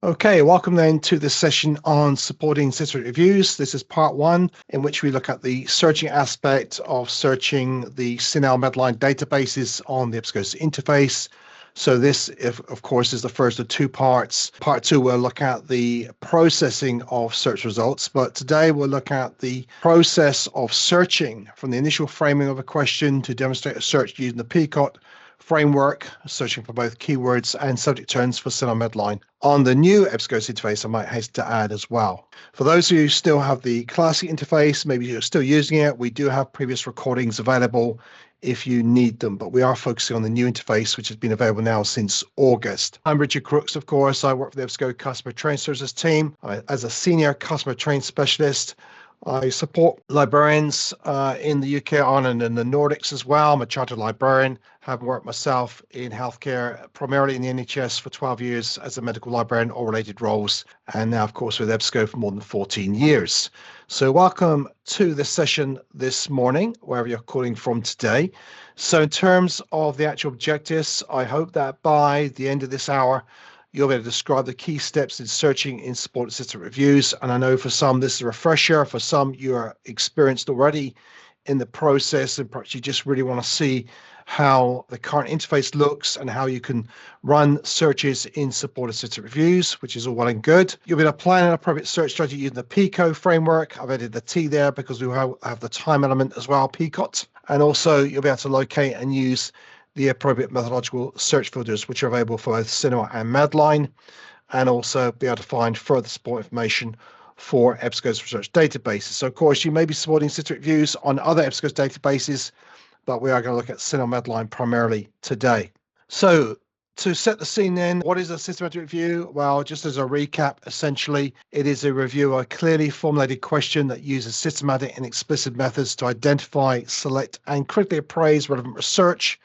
Okay, welcome then to this session on supporting systematic reviews. This is part one, in which we look at the searching aspect of searching the CINAHL and MEDLINE databases on the EBSCO interface. So this, of course, is the first of two parts. Part two, we'll look at the processing of search results, but today we'll look at the process of searching from the initial framing of a question to demonstrate a search using the PICO framework, searching for both keywords and subject terms for CINAHL and MEDLINE. On the new EBSCO interface, I might hasten to add as well. For those of you who still have the classic interface, maybe you're still using it, we do have previous recordings available if you need them, but we are focusing on the new interface, which has been available now since August. I'm Richard Crooks, of course. I work for the EBSCO Customer Training Services team as a senior customer training specialist. I support librarians in the UK, Ireland, and the Nordics as well. I'm a chartered librarian, having worked myself in healthcare, primarily in the NHS for 12 years as a medical librarian or related roles, and now, of course, with EBSCO for more than 14 years. So welcome to this session this morning, wherever you're calling from today. So in terms of the actual objectives, I hope that by the end of this hour, you'll be able to describe the key steps in searching in support system reviews. And I know for some, this is a refresher. For some, you are experienced already in the process, and perhaps you just really want to see how the current interface looks and how you can run searches in support system reviews, which is all well and good. You'll be able to plan an appropriate search strategy using the PICO framework. I've added the T there because we have the time element as well, PICOT. And also you'll be able to locate and use the appropriate methodological search filters, which are available for both CINAHL and MEDLINE, and also be able to find further support information for EBSCO's research databases. So, of course, you may be supporting systematic reviews on other EBSCO's databases, but we are going to look at CINAHL and MEDLINE primarily today. So, to set the scene then, what is a systematic review? Well, just as a recap, essentially, it is a review of a clearly formulated question that uses systematic and explicit methods to identify, select, and critically appraise relevant research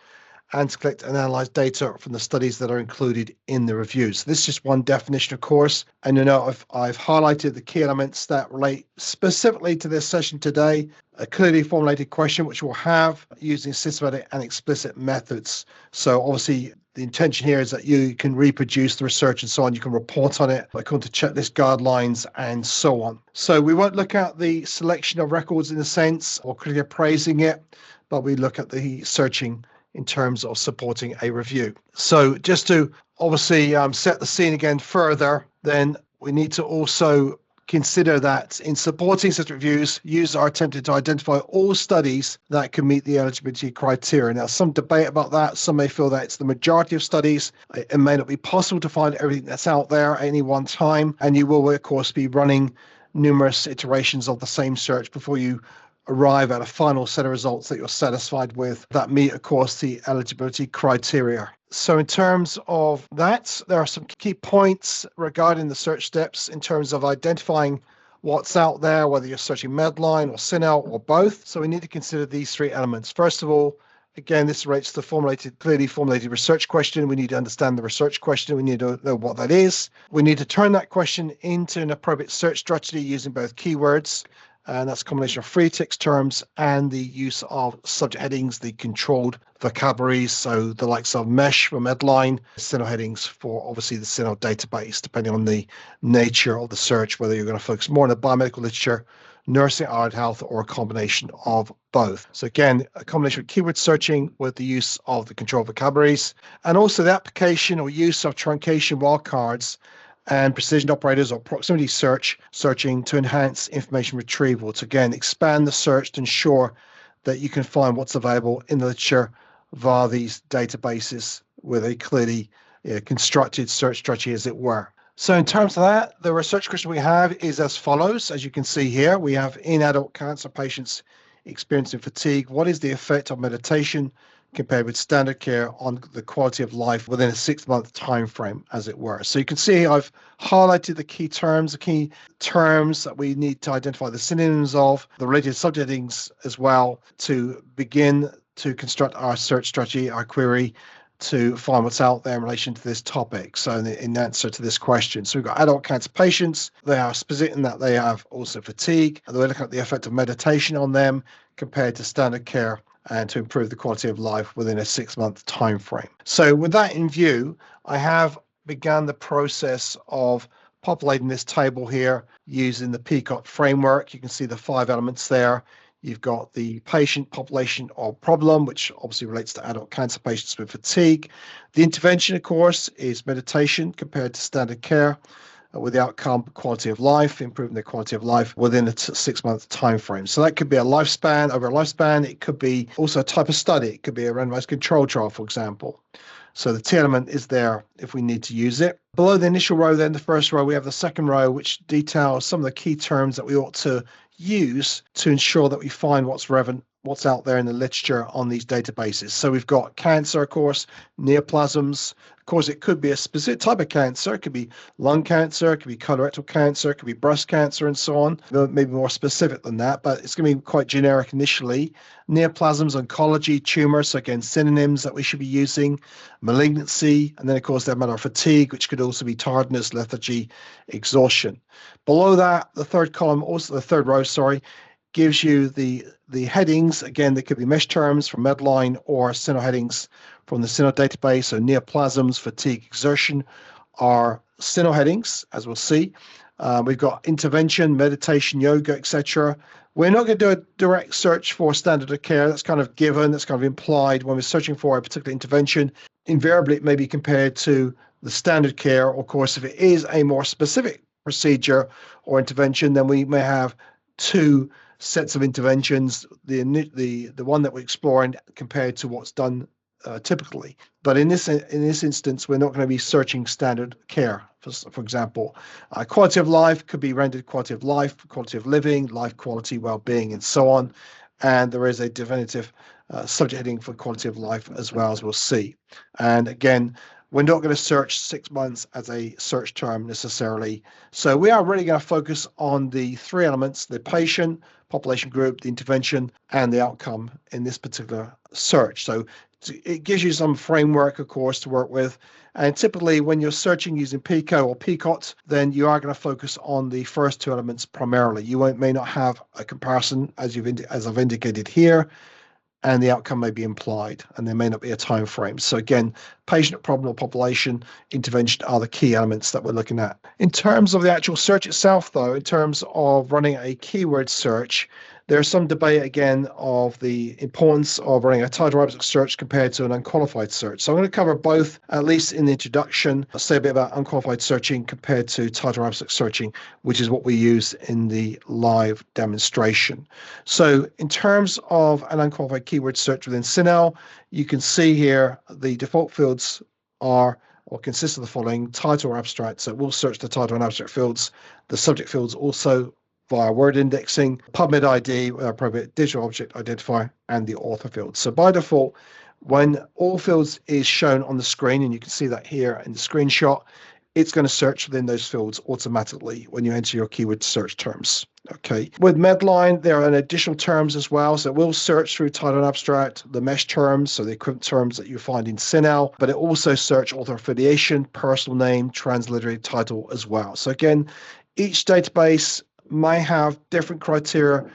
and to collect and analyze data from the studies that are included in the reviews. This is just one definition, of course, and you know I've highlighted the key elements that relate specifically to this session today. A clearly formulated question, which we'll have using systematic and explicit methods. So obviously, the intention here is that you can reproduce the research and so on. You can report on it according to checklist guidelines and so on. So we won't look at the selection of records in a sense or critically appraising it, but we look at the searching in terms of supporting a review. So just to obviously set the scene again further, then we need to also consider that in supporting such reviews, users are attempting to identify all studies that can meet the eligibility criteria. Now, some debate about that. Some may feel that it's the majority of studies. It may not be possible to find everything that's out there at any one time, and you will, of course, be running numerous iterations of the same search before you arrive at a final set of results that you're satisfied with that meet, of course, the eligibility criteria. So in terms of that, there are some key points regarding the search steps in terms of identifying what's out there, whether you're searching MEDLINE or CINAHL or both. So we need to consider these three elements. First of all, again, this relates to the clearly formulated research question. We need to understand the research question. We need to know what that is. We need to turn that question into an appropriate search strategy using both keywords, and that's a combination of free text terms and the use of subject headings, the controlled vocabularies, so the likes of MESH for MEDLINE, CINAHL headings for obviously the CINAHL database, depending on the nature of the search, whether you're going to focus more on the biomedical literature, nursing, allied health, or a combination of both. So again, a combination of keyword searching with the use of the controlled vocabularies, and also the application or use of truncation, wildcards, and precision operators or proximity searching to enhance information retrieval, to again expand the search to ensure that you can find what's available in the literature via these databases with a clearly constructed search strategy, as it were. So in terms of that, the research question we have is as follows. As you can see here, we have in adult cancer patients experiencing fatigue, what is the effect of meditation compared with standard care on the quality of life within a 6-month time frame, as it were. So you can see I've highlighted the key terms that we need to identify the synonyms of, the related subheadings as well, to begin to construct our search strategy, our query, to find what's out there in relation to this topic. So in answer to this question, so we've got adult cancer patients. They are specific in that they have also fatigue, and we're looking at the effect of meditation on them compared to standard care, and to improve the quality of life within a 6-month time frame. So with that in view, I have began the process of populating this table here using the PICO framework. You can see the 5 elements there. You've got the patient, population, or problem, which obviously relates to adult cancer patients with fatigue. The intervention, of course, is meditation compared to standard care, with the outcome quality of life, improving their quality of life within a 6-month time frame. So that could be a lifespan, over a lifespan. It could be also a type of study. It could be a randomized control trial, for example. So the T element is there if we need to use it. Below the initial row, then the first row, we have the second row, which details some of the key terms that we ought to use to ensure that we find what's relevant, what's out there in the literature on these databases. So we've got cancer, of course, neoplasms. Of course, it could be a specific type of cancer. It could be lung cancer, it could be colorectal cancer, it could be breast cancer, and so on. Maybe more specific than that, but it's going to be quite generic initially. Neoplasms, oncology, tumors, so again, synonyms that we should be using. Malignancy, and then, of course, that matter of fatigue, which could also be tiredness, lethargy, exhaustion. Below that, the third column, also the third row, sorry, gives you the headings. Again, they could be mesh terms from MEDLINE or CINAHL headings from the CINAHL database. So neoplasms, fatigue, exertion are CINAHL headings, as we'll see. We've got intervention, meditation, yoga, etc. We're not going to do a direct search for standard of care. That's kind of given, that's kind of implied when we're searching for a particular intervention. Invariably, it may be compared to the standard care. Of course, if it is a more specific procedure or intervention, then we may have 2 sets of interventions, the one that we're exploring compared to what's done typically. But in this instance, we're not going to be searching standard care. For example, quality of life could be rendered quality of life, quality of living, life quality, well-being, and so on. And there is a definitive subject heading for quality of life as well, as we'll see. And again, we're not going to search 6 months as a search term necessarily. So we are really going to focus on the 3 elements: the patient, population group, the intervention, and the outcome in this particular search. So it gives you some framework, of course, to work with. And typically when you're searching using PICO or PICOT, then you are going to focus on the first 2 elements primarily. You may not have a comparison as I've indicated here, and the outcome may be implied, and there may not be a time frame. So again, patient, problem, or population, intervention are the key elements that we're looking at. In terms of the actual search itself, though, in terms of running a keyword search, there's some debate again of the importance of running a title rabbit search compared to an unqualified search. So I'm going to cover both, at least in the introduction. I'll say a bit about unqualified searching compared to title rabbit searching, which is what we use in the live demonstration. So in terms of an unqualified keyword search within CINAHL, you can see here the default fields are or consist of the following: title or abstract. So we'll search the title and abstract fields. The subject fields also via word indexing, PubMed ID, appropriate digital object identifier, and the author field. So by default, when all fields is shown on the screen, and you can see that here in the screenshot, it's going to search within those fields automatically when you enter your keyword search terms. Okay. With MEDLINE, there are additional terms as well. So it will search through title and abstract, the mesh terms, so the equivalent terms that you find in CINAHL, but it also search author affiliation, personal name, transliterated title as well. So again, each database may have different criteria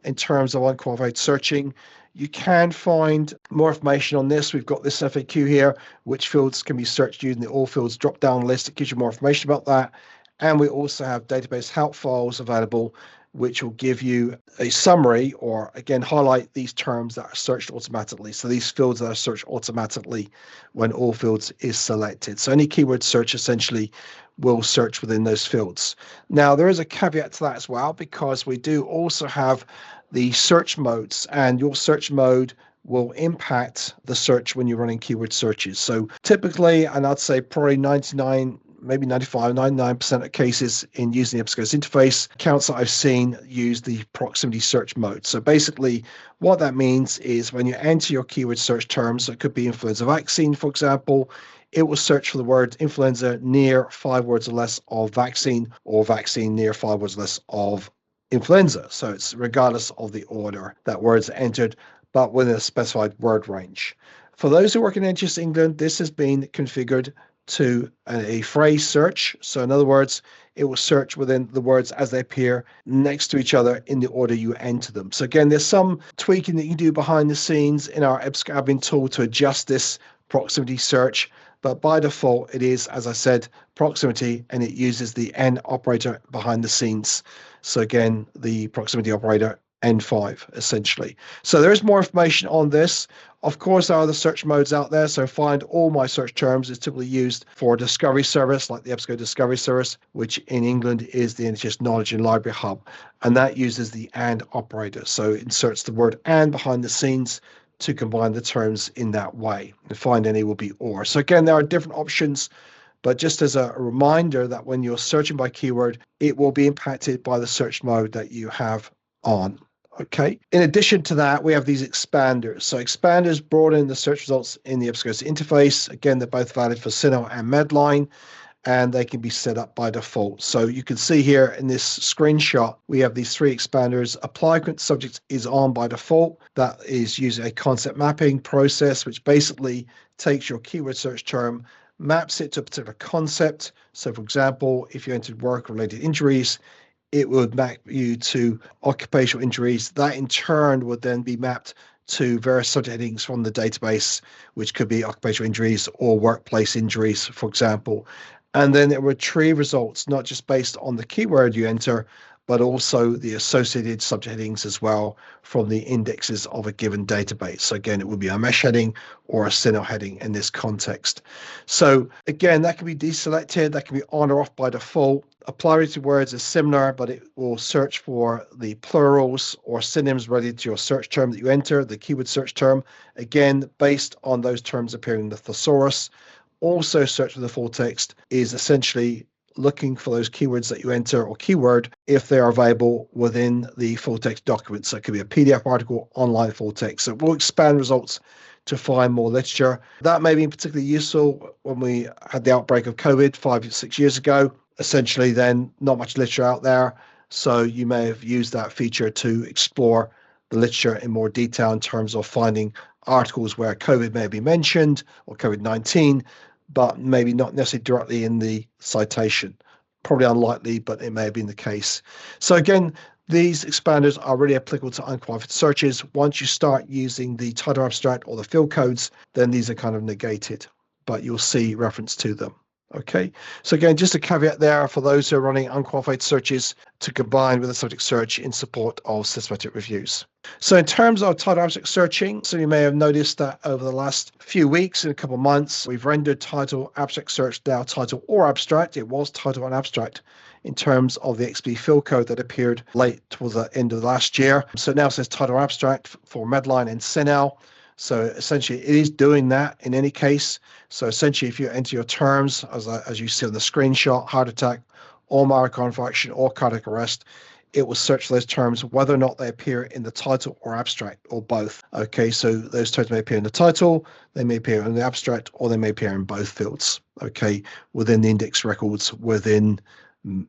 in terms of unqualified searching. You can find more information on this. We've got this FAQ here, which fields can be searched using the all fields drop-down list. It gives you more information about that. And we also have database help files available, which will give you a summary or, again, highlight these terms that are searched automatically. So these fields that are searched automatically when all fields is selected. So any keyword search essentially will search within those fields. Now, there is a caveat to that as well, because we do also have the search modes, and your search mode will impact the search when you're running keyword searches. So typically, and I'd say probably 99, maybe 95, 99% of cases in using the EBSCOhost interface, accounts that I've seen use the proximity search mode. So basically, what that means is when you enter your keyword search terms, so it could be influenza vaccine, for example, it will search for the word influenza near 5 words or less of vaccine, or vaccine near 5 words or less of influenza. So it's regardless of the order that words are entered, but within a specified word range. For those who work in NHS England, this has been configured to a phrase search. So in other words, it will search within the words as they appear next to each other in the order you enter them. So again, there's some tweaking that you do behind the scenes in our EBSCO admin tool to adjust this proximity search. but by default, it is, as I said, proximity, and it uses the N operator behind the scenes. So again, the proximity operator N5, essentially. So there is more information on this. Of course, there are other search modes out there. So find all my search terms is typically used for a discovery service like the EBSCO Discovery Service, which in England is the NHS Knowledge and Library Hub. And that uses the AND operator. So it inserts the word AND behind the scenes to combine the terms in that way. And find any will be OR. So again, there are different options, but just as a reminder that when you're searching by keyword, it will be impacted by the search mode that you have on. Okay. In addition to that, we have these expanders. So expanders broaden the search results in the EBSCO interface. Again, they're both valid for CINAHL and MEDLINE, and they can be set up by default. So you can see here in this screenshot, we have these three expanders. Apply current subject is on by default. That is using a concept mapping process, which basically takes your keyword search term, maps it to a particular concept. So for example, if you entered work-related injuries, it would map you to occupational injuries. That in turn would then be mapped to various subheadings from the database, which could be occupational injuries or workplace injuries, for example. And then it will retrieve results, not just based on the keyword you enter, but also the associated subheadings as well from the indexes of a given database. So again, it would be a mesh heading or a CINAHL heading in this context. So again, that can be deselected, that can be on or off by default. Apply related words is similar, but it will search for the plurals or synonyms related to your search term that you enter, the keyword search term, again, based on those terms appearing in the thesaurus. Also search for the full text is essentially looking for those keywords that you enter or keyword if they are available within the full text document. So it could be a PDF article, online full text. So it will expand results to find more literature. That may be particularly useful when we had the outbreak of COVID 5 or 6 years ago. Essentially, then not much literature out there. So you may have used that feature to explore the literature in more detail in terms of finding articles where COVID may be mentioned or COVID-19, but maybe not necessarily directly in the citation. Probably unlikely, but it may have been the case. So again, these expanders are really applicable to unqualified searches. Once you start using the title abstract or the field codes, then these are kind of negated, but you'll see reference to them. Okay, so again, just a caveat there for those who are running unqualified searches to combine with a subject search in support of systematic reviews. So in terms of title abstract searching, so you may have noticed that over the last few weeks, in a couple of months, we've rendered title abstract search now title or abstract. It was title and abstract in terms of the XB field code that appeared late towards the end of last year. So now it says title abstract for MEDLINE and CINAHL. So essentially it is doing that in any case. So essentially if you enter your terms, as you see on the screenshot, heart attack or myocardial infarction or cardiac arrest, it will search those terms whether or not they appear in the title or abstract or both. Okay, so those terms may appear in the title, they may appear in the abstract, or they may appear in both fields, okay, within the index records within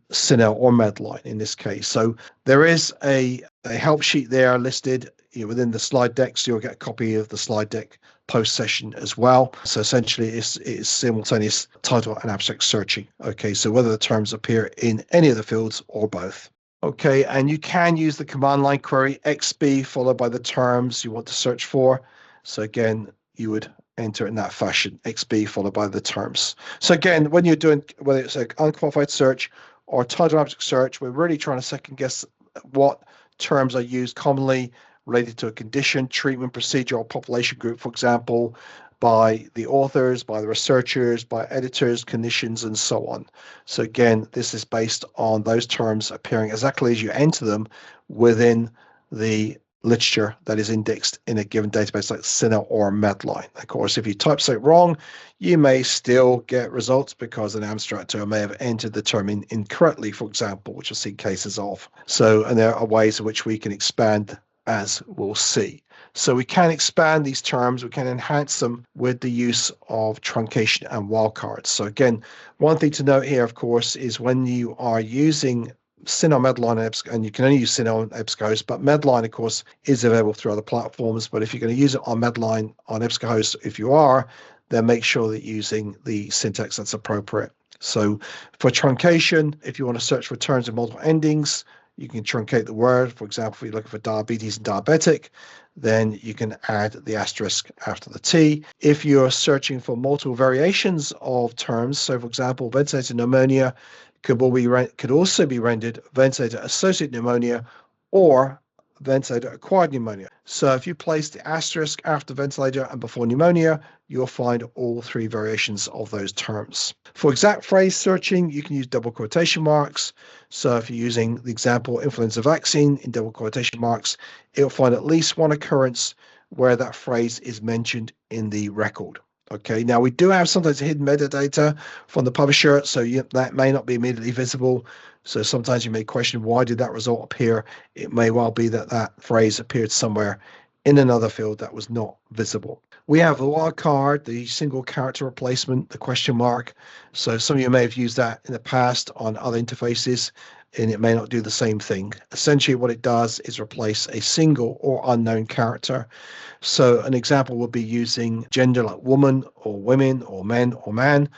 CINAHL or MEDLINE in this case. So there is a help sheet there listed within the slide deck, so you'll get a copy of the slide deck post-session as well. So essentially it's simultaneous title and abstract searching. Okay, so whether the terms appear in any of the fields or both. Okay, and you can use the command line query XB followed by the terms you want to search for. So again, you would enter in that fashion, XB followed by the terms. So again, when you're doing, whether it's an unqualified search or title abstract search, we're really trying to second guess what terms are used commonly related to a condition, treatment, procedure, or population group, for example, by the authors, by the researchers, by editors, clinicians, and so on. So again, this is based on those terms appearing exactly as you enter them within the literature that is indexed in a given database like CINAHL or MEDLINE. Of course, if you type something wrong, you may still get results because an abstractor may have entered the term incorrectly, for example, which I've seen cases of. So, and there are ways in which we can expand, as we'll see. So we can expand these terms, we can enhance them with the use of truncation and wildcards. So again, one thing to note here, of course, is when you are using CINAHL, MEDLINE, and EBSCO, and you can only use CINAHL and EBSCOhost, but MEDLINE, of course, is available through other platforms. But if you're going to use it on MEDLINE, on EBSCOhost, if you are, then make sure that you're using the syntax that's appropriate. So for truncation, if you want to search for terms with multiple endings, You can truncate the word. For example, if you're looking for diabetes and diabetic, then you can add the asterisk after the T. If you're searching for multiple variations of terms, so for example, ventilator pneumonia could also be rendered ventilator-associated pneumonia or ventilator-acquired pneumonia. So if you place the asterisk after ventilator and before pneumonia, you'll find all three variations of those terms. For exact phrase searching, you can use double quotation marks. So if you're using the example influenza vaccine in double quotation marks, it'll find at least one occurrence where that phrase is mentioned in the record. Okay, now we do have sometimes hidden metadata from the publisher, so that may not be immediately visible. So sometimes you may question, why did that result appear? It may well be that that phrase appeared somewhere in another field that was not visible. We have the wildcard, the single character replacement, the question mark. So some of you may have used that in the past on other interfaces, and it may not do the same thing. Essentially, what it does is replace a single or unknown character. So an example would be using gender like woman or women or men or man,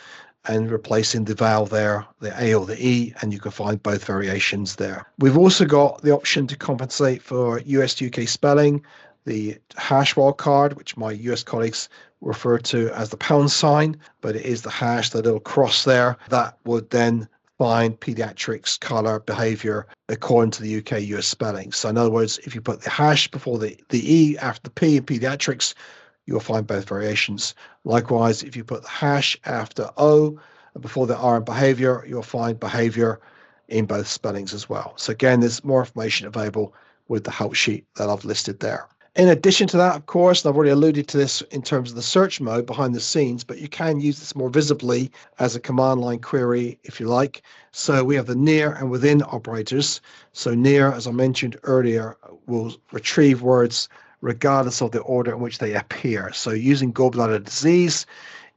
and replacing the vowel there, the A or the E, and you can find both variations there. We've also got the option to compensate for US to UK spelling, the hash wildcard, which my US colleagues refer to as the pound sign, but it is the hash, the little cross there, that would then find pediatrics, color, behavior according to the UK US spelling. So in other words, if you put the hash before the E after the P in pediatrics, you'll find both variations. Likewise, if you put the hash after O and before the R in behavior, you'll find behavior in both spellings as well. So again, there's more information available with the help sheet that I've listed there. In addition to that, of course, and I've already alluded to this in terms of the search mode behind the scenes, but you can use this more visibly as a command line query if you like. So we have the near and within operators. So near, as I mentioned earlier, will retrieve words regardless of the order in which they appear. So using gallbladder disease,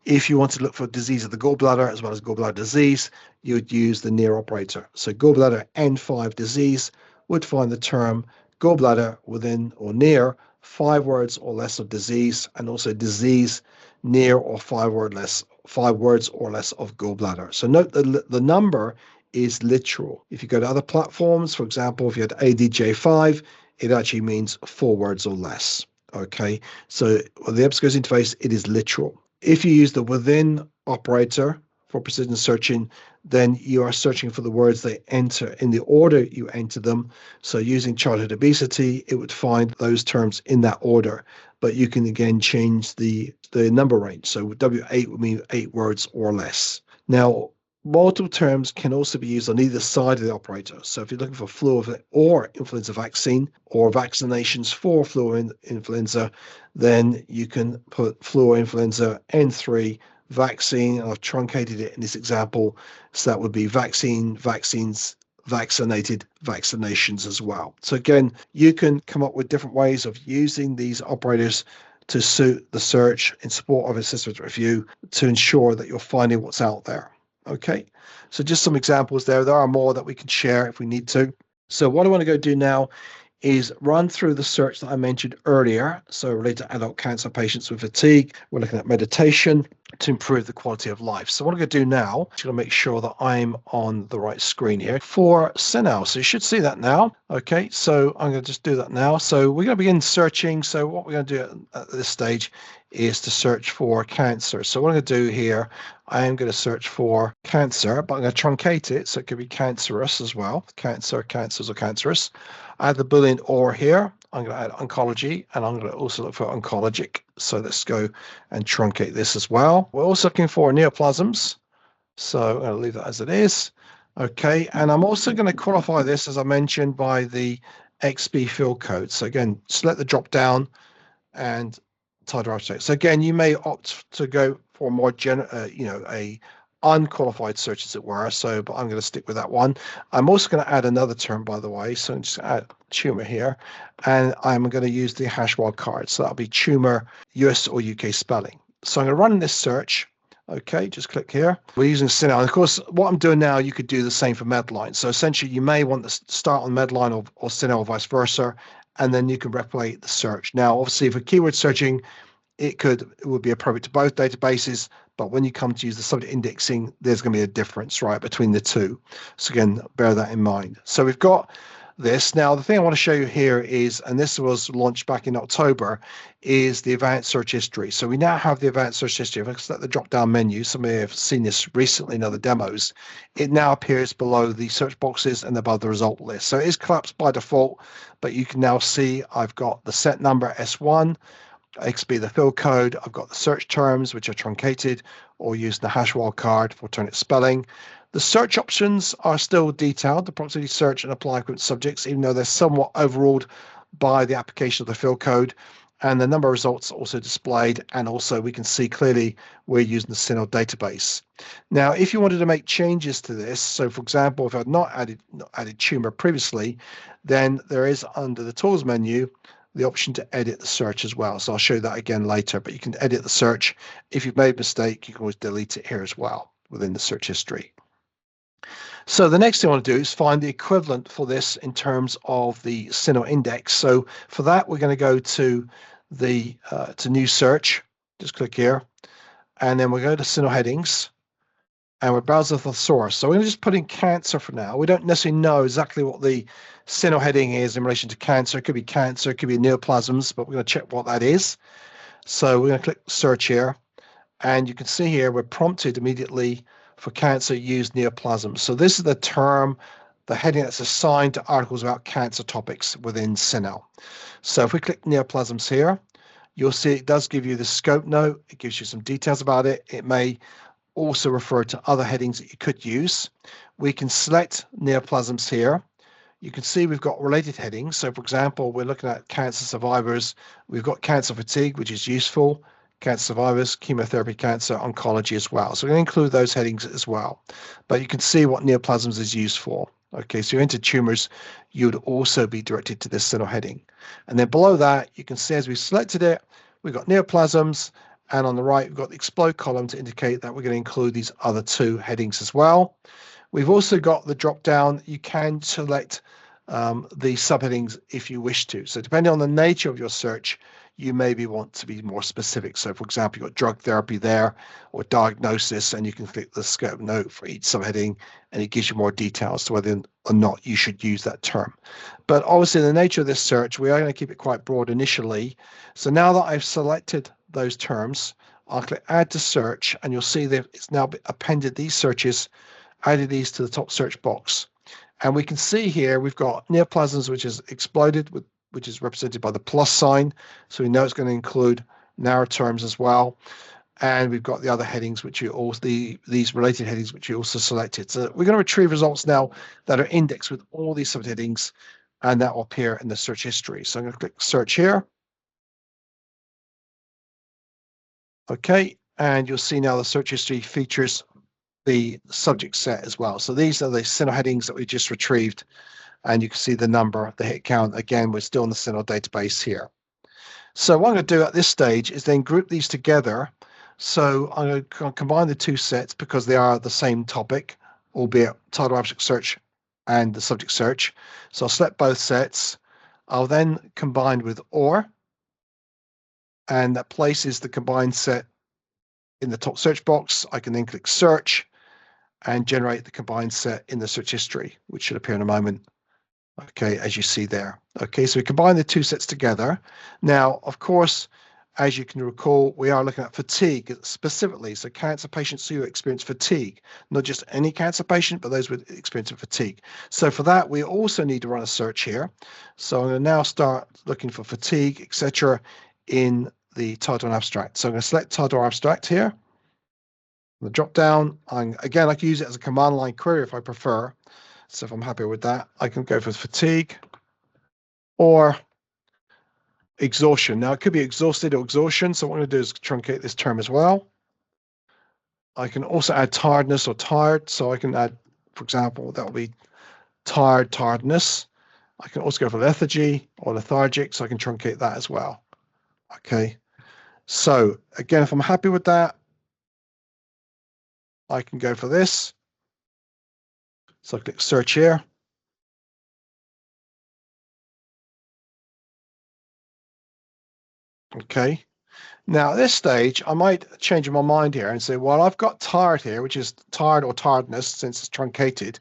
if you want to look for disease of the gallbladder as well as gallbladder disease, you would use the near operator. So gallbladder N5 disease would find the term gallbladder within or near 5 words or less of disease, and also disease near or 5 words or less of gallbladder. So note the number is literal. If you go to other platforms, for example, if you had ADJ5, it actually means 4 words or less. Okay, so with the EBSCO's interface, it is literal. If you use the within operator for precision searching, then you are searching for the words they enter in the order you enter them. So using childhood obesity, it would find those terms in that order, but you can again change the number range. So W8 would mean 8 words or less. Now, multiple terms can also be used on either side of the operator. So if you're looking for flu or influenza vaccine or vaccinations for flu or influenza, then you can put flu or influenza N3 vaccine. I've truncated it in this example. So that would be vaccine, vaccines, vaccinated, vaccinations as well. So again, you can come up with different ways of using these operators to suit the search in support of a systematic review to ensure that you're finding what's out there. Okay, so just some examples there. There are more that we can share if we need to. So what I want to go do now is run through the search that I mentioned earlier. So related to adult cancer patients with fatigue, we're looking at meditation to improve the quality of life. So what I'm going to do now is going to make sure that I'm on the right screen here for CINAHL. So you should see that now. Okay, so I'm going to just do that now. So we're going to begin searching. So what we're going to do at this stage is to search for cancer. So what I'm going to do here, I am going to search for cancer, but I'm going to truncate it so it could be cancerous as well. Cancer, cancers, or cancerous. I have the Boolean or here. I'm going to add oncology, and I'm going to also look for oncologic. So let's go and truncate this as well. We're also looking for neoplasms. So I'm going to leave that as it is. Okay, and I'm also going to qualify this, as I mentioned, by the XB field code. So again, select the drop down and title architect. So again, you may opt to go for more a unqualified search, as it were. So, but I'm going to stick with that one. I'm also going to add another term, by the way. So I'm just going to add tumor here, and I'm going to use the hash wildcard. So that'll be tumor US or UK spelling. So I'm going to run this search. Okay, just click here. We're using CINAHL. And of course, what I'm doing now, you could do the same for MEDLINE. So essentially, you may want to start on MEDLINE or CINAHL or vice versa, and then you can replicate the search. Now, obviously, for keyword searching, it would be appropriate to both databases, but when you come to use the subject indexing, there's going to be a difference, right, between the two. So again, bear that in mind. So we've got this. Now, the thing I want to show you here is, and this was launched back in October, is the advanced search history. So we now have the advanced search history. If I select the drop-down menu, some may have seen this recently in other demos, it now appears below the search boxes and above the result list. So it is collapsed by default, but you can now see I've got the set number S1, XB the field code, I've got the search terms, which are truncated or using the hash wildcard for alternate spelling. The search options are still detailed, the proximity search and apply equivalent subjects, even though they're somewhat overruled by the application of the field code. And the number of results are also displayed, and also we can see clearly we're using the CINAHL database. Now, if you wanted to make changes to this, so for example, if I'd not added tumor previously, then there is under the tools menu the option to edit the search as well. So I'll show you that again later, but you can edit the search. If you've made a mistake, you can always delete it here as well within the search history. So the next thing I want to do is find the equivalent for this in terms of the CINAHL index. So for that, we're going to go to the new search. Just click here, and then we'll go to CINAHL headings, and we're browse the thesaurus. So we're going to just put in cancer for now. We don't necessarily know exactly what the CINAHL heading is in relation to cancer. It could be cancer, it could be neoplasms, but we're going to check what that is. So we're going to click search here, and you can see here we're prompted immediately for cancer use neoplasms. So this is the term, the heading that's assigned to articles about cancer topics within CINAHL. So if we click neoplasms here, you'll see it does give you the scope note. It gives you some details about it. It may also refer to other headings that you could use. We can select neoplasms here. You can see we've got related headings. So for example, we're looking at cancer survivors. We've got cancer fatigue, which is useful. Cancer survivors, chemotherapy, cancer, oncology as well. So we're going to include those headings as well. But you can see what neoplasms is used for. Okay, so you enter tumors, you would also be directed to this CINAHL heading. And then below that, you can see as we selected it, we've got neoplasms, and on the right, we've got the explode column to indicate that we're going to include these other two headings as well. We've also got the drop down. You can select the subheadings if you wish to. So depending on the nature of your search, you maybe want to be more specific. So for example, you've got drug therapy there or diagnosis, and you can click the scope note for each subheading, and it gives you more details to whether or not you should use that term. But obviously the nature of this search, we are going to keep it quite broad initially. So now that I've selected those terms, I'll click add to search, and you'll see that it's now appended these searches, added these to the top search box. And we can see here we've got neoplasms, which is exploded, which is represented by the plus sign. So we know it's going to include narrow terms as well. And we've got the other headings, which you also, these related headings, which you also selected. So we're going to retrieve results now that are indexed with all these subheadings, and that will appear in the search history. So I'm going to click search here. Okay, and you'll see now the search history features the subject set as well. So these are the CINAHL headings that we just retrieved, and you can see the number, the hit count. Again, we're still in the CINAHL database here. So what I'm going to do at this stage is then group these together. So I'm going to combine the two sets because they are the same topic, albeit title abstract search and the subject search. So I'll select both sets. I'll then combine with OR, and that places the combined set in the top search box. I can then click search and generate the combined set in the search history, which should appear in a moment. Okay, as you see there. Okay, so we combine the two sets together. Now, of course, as you can recall, we are looking at fatigue specifically. So cancer patients who experience fatigue, not just any cancer patient, but those with experience of fatigue. So for that, we also need to run a search here. So I'm going to now start looking for fatigue, etc., in the title and abstract. So I'm going to select title or abstract here. The drop down, again, I can use it as a command line query if I prefer. So if I'm happy with that, I can go for fatigue or exhaustion. Now it could be exhausted or exhaustion. So what I'm going to do is truncate this term as well. I can also add tiredness or tired. So I can add, for example, that will be tired, tiredness. I can also go for lethargy or lethargic. So I can truncate that as well. Okay. So again, if I'm happy with that, I can go for this. So I click search here. Okay. Now at this stage, I might change my mind here and say, well, I've got tired here, which is tired or tiredness since it's truncated.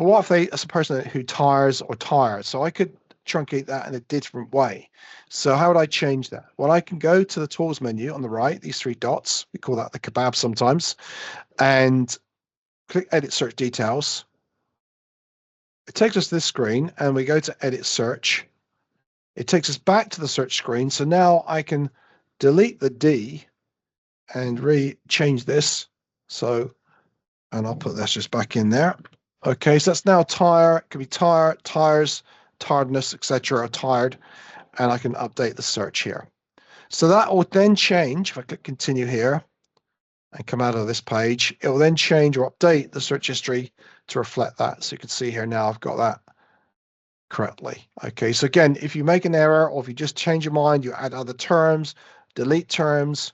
But what if they, as a person who tires or tired? So I could truncate that in a different way. So how would I change that? Well, I can go to the tools menu on the right, these three dots, we call that the kebab sometimes, and click edit search details. It takes us to this screen and we go to edit search. It takes us back to the search screen. So now I can delete the D and change this. So, and I'll put this just back in there. Okay, so that's now tire. It could be tire, tires, tiredness, etc. or tired. And I can update the search here. So that will then change. If I click continue here and come out of this page, it will then change or update the search history to reflect that. So you can see here now I've got that correctly. Okay, so again, if you make an error or if you just change your mind, you add other terms, delete terms,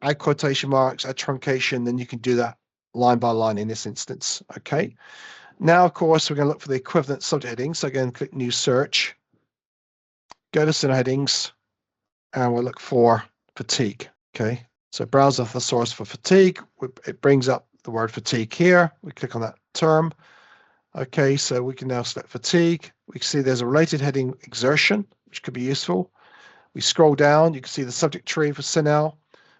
add quotation marks, add truncation, then you can do that line by line in this instance. Okay, now of course we're going to look for the equivalent subject heading. So again, click new search, go to CINAHL headings, and we'll look for fatigue. Okay, so browse the thesaurus for fatigue. It brings up the word fatigue here. We click on that term. Okay, so we can now select fatigue. We can see there's a related heading, exertion, which could be useful. We scroll down, you can see the subject tree for CINAHL.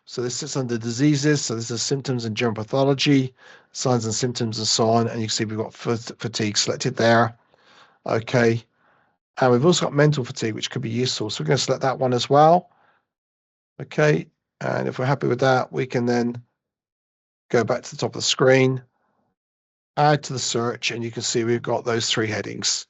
So this sits under diseases. So this is symptoms and general pathology, signs and symptoms and so on. And you can see we've got fatigue selected there. Okay, and we've also got mental fatigue, which could be useful. So we're going to select that one as well. Okay, and if we're happy with that, we can then go back to the top of the screen, add to the search, and you can see we've got those three headings.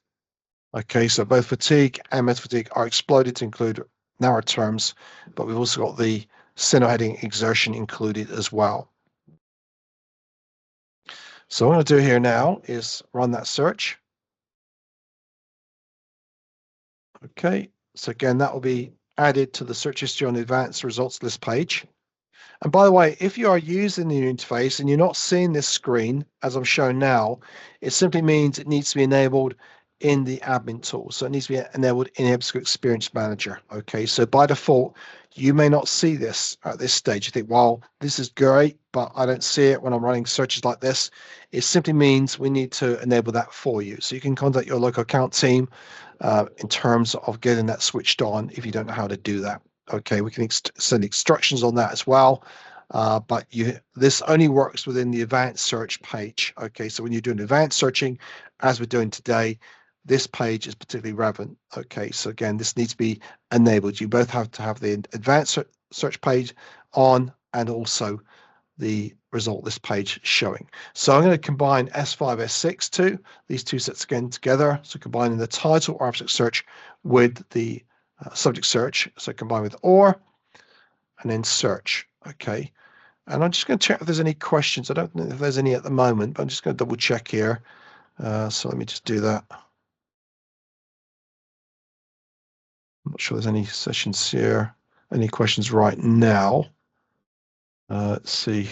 Okay, so both fatigue and mental fatigue are exploded to include narrow terms, but we've also got the CINAHL heading exertion included as well. So what I'm going to do here now is run that search. Okay, so again, that will be added to the search history on the advanced results list page. And by the way, if you are using the new interface and you're not seeing this screen as I'm showing now, it simply means it needs to be enabled in the admin tool. So it needs to be enabled in EBSCO Experience Manager. Okay, so by default, you may not see this at this stage. You think, well, this is great, but I don't see it when I'm running searches like this. It simply means we need to enable that for you. So you can contact your local account team in terms of getting that switched on if you don't know how to do that. Okay, we can send instructions on that as well, but this only works within the advanced search page. Okay, so when you're doing advanced searching, as we're doing today, this page is particularly relevant. Okay, so again, this needs to be enabled. You both have to have the advanced search page on and also the result list page showing. So I'm going to combine S5, S6 too, these two sets again together. So combining the title or abstract search with the subject search. So combine with or and then search. Okay, and I'm just going to check if there's any questions. I don't know if there's any at the moment, but I'm just going to double check here. So let me just do that. I'm not sure there's any sessions here, any questions right now. Let's see.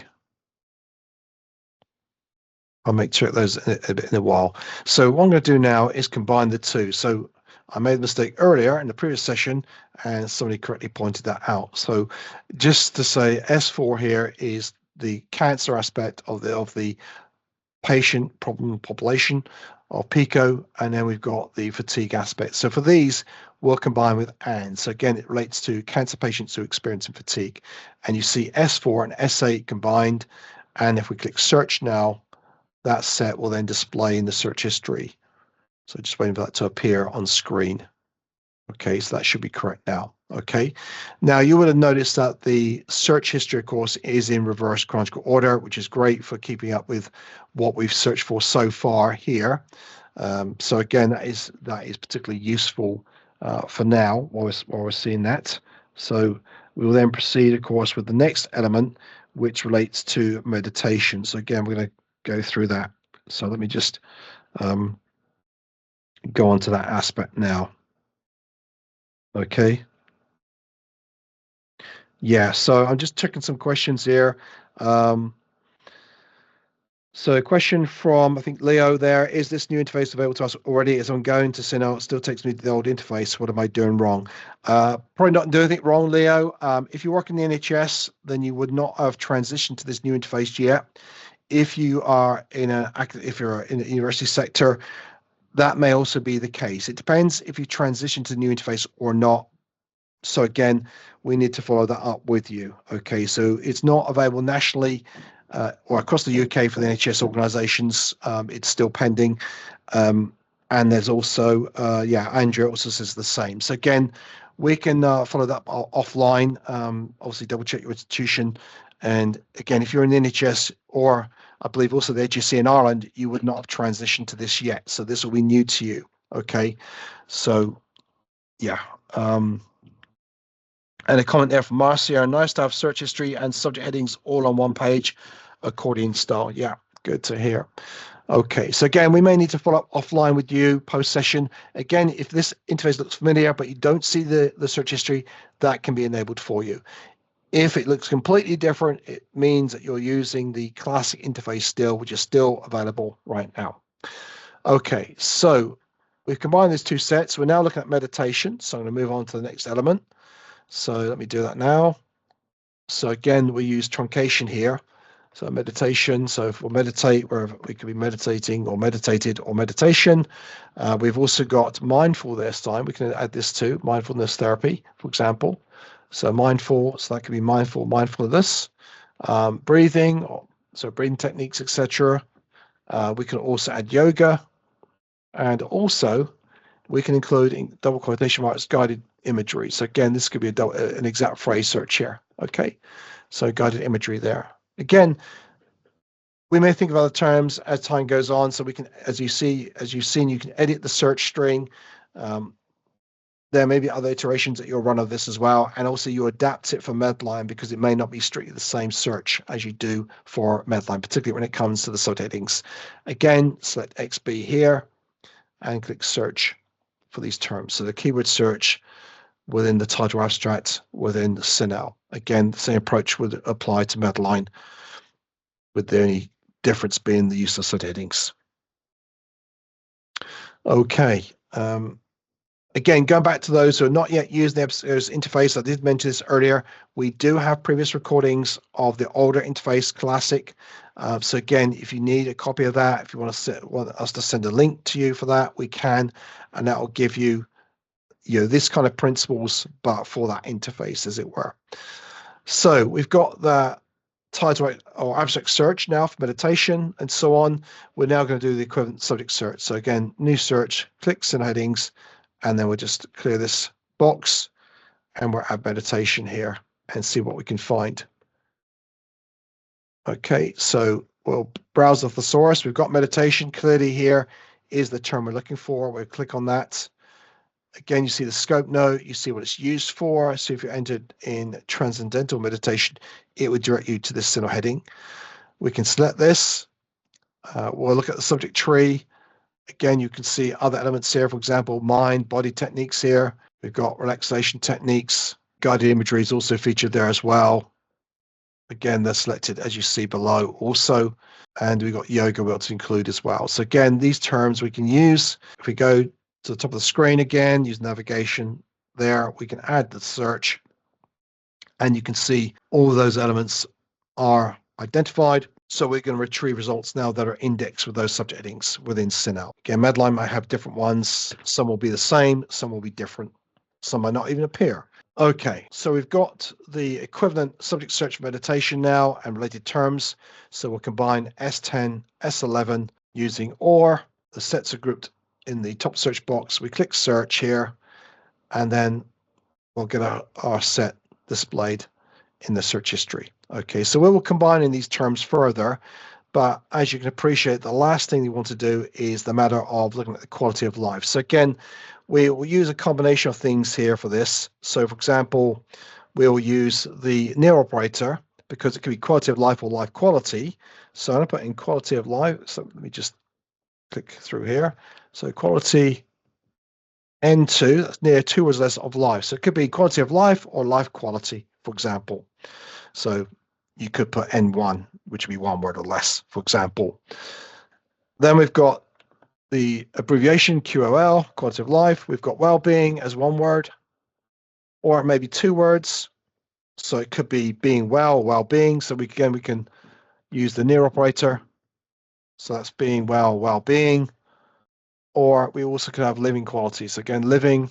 I'll make sure those in a while. So what I'm going to do now is combine the two. So I made a mistake earlier in the previous session, and somebody correctly pointed that out. So just to say, S4 here is the cancer aspect of the patient problem population of PICO, and then we've got the fatigue aspect. So for these, we'll combine with and. So again, it relates to cancer patients who are experiencing fatigue. And you see S4 and S8 combined, and if we click search now, that set will then display in the search history. So just waiting for that to appear on screen. Okay, so that should be correct now. Okay, now you would have noticed that the search history, of course, is in reverse chronological order, which is great for keeping up with what we've searched for so far here. So again, that is particularly useful for now while we're seeing that. So we will then proceed, of course, with the next element, which relates to meditation. So again, we're going to go through that. So let me just go on to that aspect now. Okay. Yeah, so I'm just checking some questions here. So a question from, I think, Leo there, is this new interface available to us already? As I'm going to CINAHL, it still takes me to the old interface. What am I doing wrong? Probably not doing anything wrong, Leo. If you work in the NHS, then you would not have transitioned to this new interface yet. if you are if you're in the university sector, that may also be the case. It depends if you transition to the new interface or not. So again, we need to follow that up with you. Okay, so it's not available nationally or across the UK for the NHS organisations. It's still pending. And there's also, Andrew also says the same. So again, we can follow that up offline. Obviously, double check your institution. And again, if you're in the NHS or I believe also the HSC in Ireland, you would not have transitioned to this yet. So this will be new to you. Okay, so yeah. And a comment there from Marcia, nice to have search history and subject headings all on one page, accordion style. Yeah, good to hear. Okay, so again, we may need to follow up offline with you post-session. Again, if this interface looks familiar, but you don't see the search history, that can be enabled for you. If it looks completely different, it means that you're using the classic interface still, which is still available right now. Okay, so we've combined these two sets. We're now looking at meditation. So I'm going to move on to the next element. So let me do that now. So again, we use truncation here. So meditation. So if we'll meditate, wherever we could be meditating or meditated or meditation. We've also got mindful this time. We can add this to mindfulness therapy, for example. So mindful, so that can be mindful of this. Breathing, so breathing techniques, etc. We can also add yoga. And also, we can include in double quotation marks guided imagery. So again, this could be an exact phrase search here. Okay, so guided imagery there. Again, we may think of other terms as time goes on. So we can, as you've seen, you can edit the search string. There may be other iterations that you'll run of this as well. And also you adapt it for Medline because it may not be strictly the same search as you do for Medline, particularly when it comes to the subheadings. Again, select XB here and click search for these terms. So the keyword search within the title abstract within the CINAHL. Again, the same approach would apply to Medline, with the only difference being the use of subheadings. Okay. Again, going back to those who are not yet using the EBSCO's interface, I did mention this earlier. We do have previous recordings of the older interface classic. So again, if you need a copy of that, if you want us to send a link to you for that, we can, and that will give you, this kind of principles, but for that interface, as it were. So we've got the title or abstract search now for meditation and so on. We're now going to do the equivalent subject search. So again, new search, click CINAHL headings, and then we'll just clear this box and we'll add meditation here and see what we can find. Okay, so we'll browse the thesaurus. We've got meditation. Clearly here is the term we're looking for. We'll click on that. Again, you see the scope note. You see what it's used for. So if you entered in transcendental meditation, it would direct you to this CINAHL heading. We can select this. We'll look at the subject tree. Again, you can see other elements here, for example, mind, body techniques here. We've got relaxation techniques. Guided imagery is also featured there as well. Again, they're selected as you see below also. And we've got yoga we'll to include as well. So again, these terms we can use. If we go to the top of the screen again, use navigation there, we can add the search. And you can see all of those elements are identified. So we're going to retrieve results now that are indexed with those subject headings within CINAHL. Again, Medline might have different ones. Some will be the same, some will be different. Some might not even appear. Okay, so we've got the equivalent subject search meditation now and related terms. So we'll combine S10, S11 using OR. The sets are grouped in the top search box. We click search here, and then we'll get our set displayed in the search history. Okay, so we will combine in these terms further, but as you can appreciate, the last thing you want to do is the matter of looking at the quality of life. So again, we will use a combination of things here for this. So for example, we'll use the near operator because it can be quality of life or life quality. So I'm going to put in quality of life. So let me just click through here. So quality N2, that's near 2 words less of life. So it could be quality of life or life quality, for example. So you could put N1, which would be 1 word or less, for example. Then we've got the abbreviation QOL, quality of life. We've got well-being as 1 word, or maybe 2 words. So it could be being well, well-being. So we can use the near operator. So that's being well-being. Or we also could have living quality. So again, living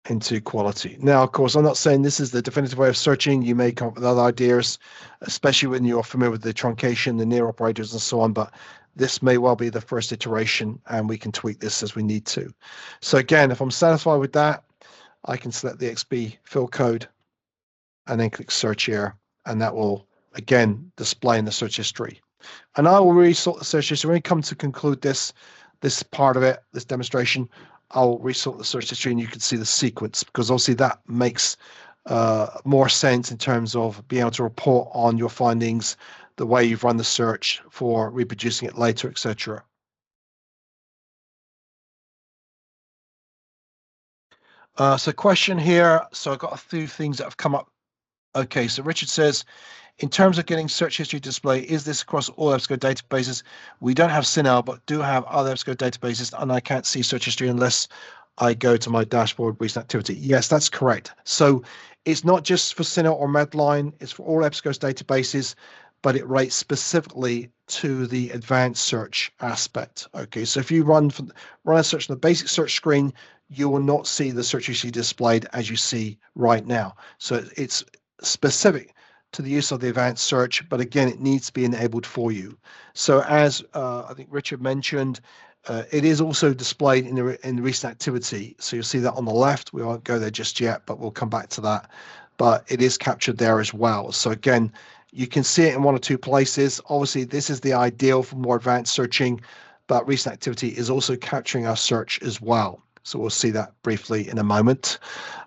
into quality. Now, of course, I'm not saying this is the definitive way of searching. You may come up with other ideas, especially when you're familiar with the truncation, the near operators, and so on. But this may well be the first iteration, and we can tweak this as we need to. So again, if I'm satisfied with that, I can select the XB fill code and then click search here, and that will again display in the search history. And I will resort the search history when we come to conclude this part of it, this demonstration. I'll resort the search history and you can see the sequence, because obviously that makes more sense in terms of being able to report on your findings, the way you've run the search for reproducing it later, etc. So question here. So I've got a few things that have come up. Okay, so Richard says, in terms of getting search history display, is this across all EBSCO databases? We don't have CINAHL, but do have other EBSCO databases, and I can't see search history unless I go to my dashboard recent activity. Yes, that's correct. So it's not just for CINAHL or MEDLINE, it's for all EBSCO's databases, but it relates specifically to the advanced search aspect. Okay, so if you run a search on the basic search screen, you will not see the search history displayed as you see right now. So it's specific to the use of the advanced search, but again, it needs to be enabled for you. So as I think Richard mentioned, it is also displayed in the recent activity. So you'll see that on the left. We won't go there just yet, but we'll come back to that. But it is captured there as well. So again, you can see it in one or two places. Obviously, this is the ideal for more advanced searching, but recent activity is also capturing our search as well. So we'll see that briefly in a moment.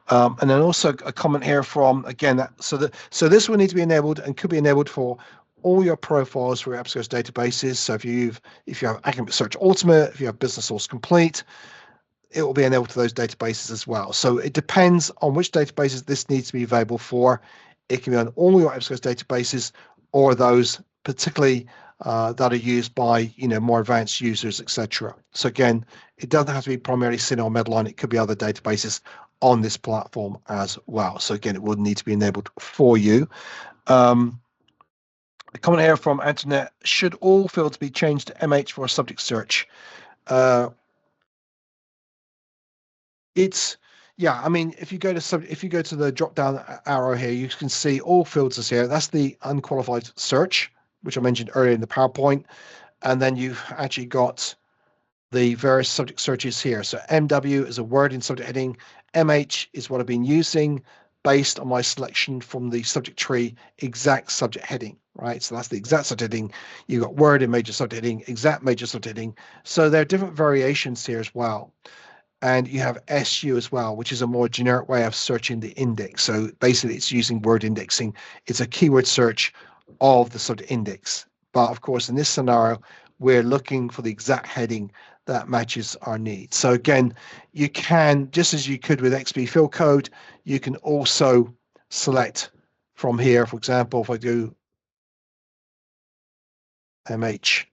And then also a comment here from, again, so this will need to be enabled and could be enabled for all your profiles for EBSCO's databases. So if you have Academic Search Ultimate, if you have Business Source Complete, it will be enabled to those databases as well. So it depends on which databases this needs to be available for. It can be on all your EBSCO's databases or those particularly that are used by more advanced users, etc. So again, it doesn't have to be primarily CINAHL or MEDLINE. It could be other databases on this platform as well. So again, it would need to be enabled for you. A comment here from Antoinette: should all fields be changed to MH for a subject search? Yeah, I mean, if you go to the drop down arrow here, you can see all fields is here. That's the unqualified search, which I mentioned earlier in the PowerPoint. And then you've actually got the various subject searches here. So MW is a word in subject heading. MH is what I've been using based on my selection from the subject tree exact subject heading, right? So that's the exact subject heading. You've got word in major subject heading, exact major subject heading. So there are different variations here as well. And you have SU as well, which is a more generic way of searching the index. So basically it's using word indexing. It's a keyword search of the subject index. But of course, in this scenario, we're looking for the exact heading that matches our needs. So again, you can, just as you could with XB fill code, you can also select from here. For example, if I do MH,